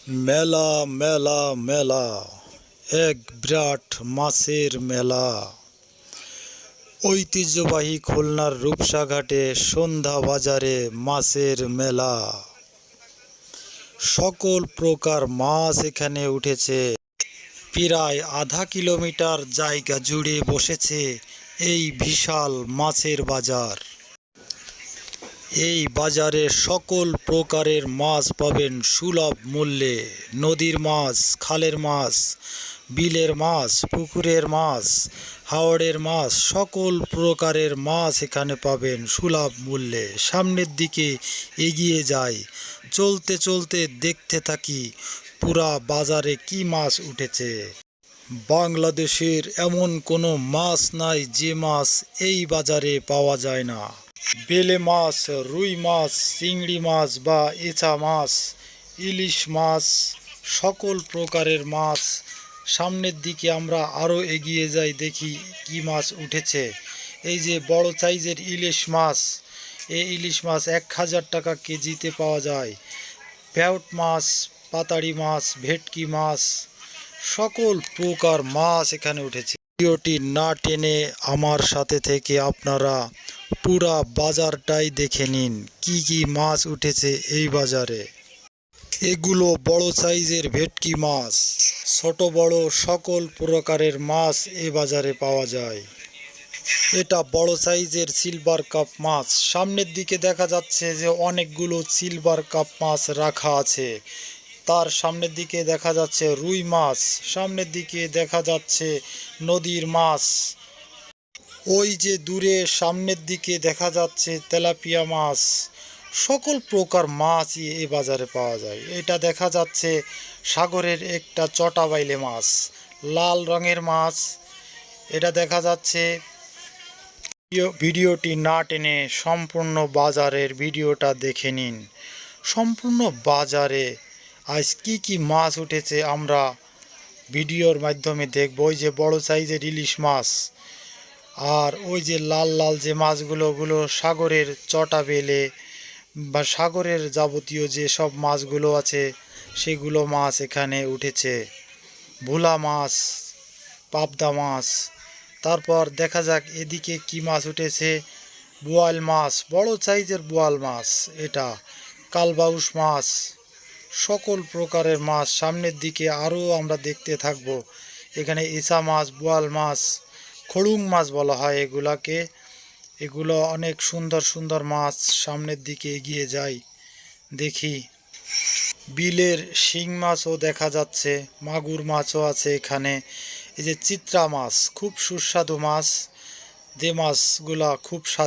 মেলা মেলা মেলা, এক বিরাট মাছের মেলা। ঐতিহ্যবাহী খুলনার রূপসা ঘাটে সন্ধ্যা বাজারে মাছের মেলা। সকল প্রকার মাছ এখানে উঠেছে। প্রায় আধা কিলোমিটার জায়গা জুড়ে বসেছে এই বিশাল মাছের বাজার। এই বাজারে সকল প্রকারের মাছ পাবেন সুলভ মূল্যে। নদীর মাছ, খালের মাছ, বিলের মাছ, পুকুরের মাছ, হাওড়ের মাছ, সকল প্রকারের মাছ এখানে পাবেন সুলভ মূল্যে। সামনের দিকে এগিয়ে যাই, চলতে চলতে দেখতে থাকি পুরা বাজারে কি মাছ উঠেছে। বাংলাদেশের এমন কোনো মাছ নাই যে মাছ এই বাজারে পাওয়া যায় না। বেলে মাছ, রুই মাছ, চিংড়ি মাছ বা এচা মাছ, ইলিশ মাছ, সকল প্রকারের মাছ। সামনের দিকে আমরা আরও এগিয়ে যাই, দেখি কি মাছ উঠেছে। এই যে বড় সাইজের ইলিশ মাছ, এই ইলিশ মাছ 1000 টাকা কেজিতে পাওয়া যায়। প্যাউট মাছ, পাতাড়ি মাছ, ভেটকি মাছ, সকল প্রকার মাছ এখানে উঠেছে। ভিডিওটি না টেনে আমার সাথে থেকে আপনারা পুরা বাজারটাই দেখে নিন, কি কি মাছ উঠেছে এই বাজারে। এগুলো বড় সাইজের ভেটকি মাছ, ছোট বড় সকল প্রকারের মাছ এ বাজারে পাওয়া যায়। এটা বড় সাইজের সিলভার কাপ মাছ। সামনের দিকে দেখা যাচ্ছে যে অনেকগুলো সিলভার কাপ মাছ রাখা আছে। তার সামনের দিকে দেখা যাচ্ছে রুই মাছ, সামনের দিকে দেখা যাচ্ছে নদীর মাছ। ওই যে দূরে সামনের দিকে দেখা যাচ্ছে তেলাপিয়া মাছ। সকল প্রকার মাছই এই বাজারে পাওয়া যায়। এটা দেখা যাচ্ছে সাগরের একটা চটা বাইলে মাছ, লাল রঙের মাছ। এটা দেখা যাচ্ছে। ভিডিওটি না টেনে সম্পূর্ণ বাজারের ভিডিওটা দেখে নিন। সম্পূর্ণ বাজারে আজ কি কি মাছ উঠেছে আমরা ভিডিওর মাধ্যমে দেখব। ওই যে বড় সাইজের ইলিশ মাছ, আর ওই যে লাল লাল যে মাছগুলো, ওগুলো সাগরের চটা বেলে বা সাগরের যাবতীয় যে সব মাছগুলো আছে সেগুলো মাছ এখানে উঠেছে। ভোলা মাছ, পাবদা মাছ। তারপর দেখা যাক এদিকে কি মাছ উঠেছে। বোয়াল মাছ, বড় সাইজের বোয়াল মাছ। এটা কালবাউস মাছ, সকল প্রকারের মাছ। সামনের দিকে আরও আমরা দেখতে থাকব। এখানে ইসা মাছ, বোয়াল মাছ, খড়ুং মাছ বলা হয় এগুলাকে। এগুলো অনেক সুন্দর সুন্দর মাছ। সামনের দিকে এগিয়ে যাই, দেখি বিলের শিং মাছও দেখা যাচ্ছে, মাগুর মাছও আছে এখানে। এই যে চিত্রা মাছ, খুব সুস্বাদু মাছ, যে মাছগুলা খুব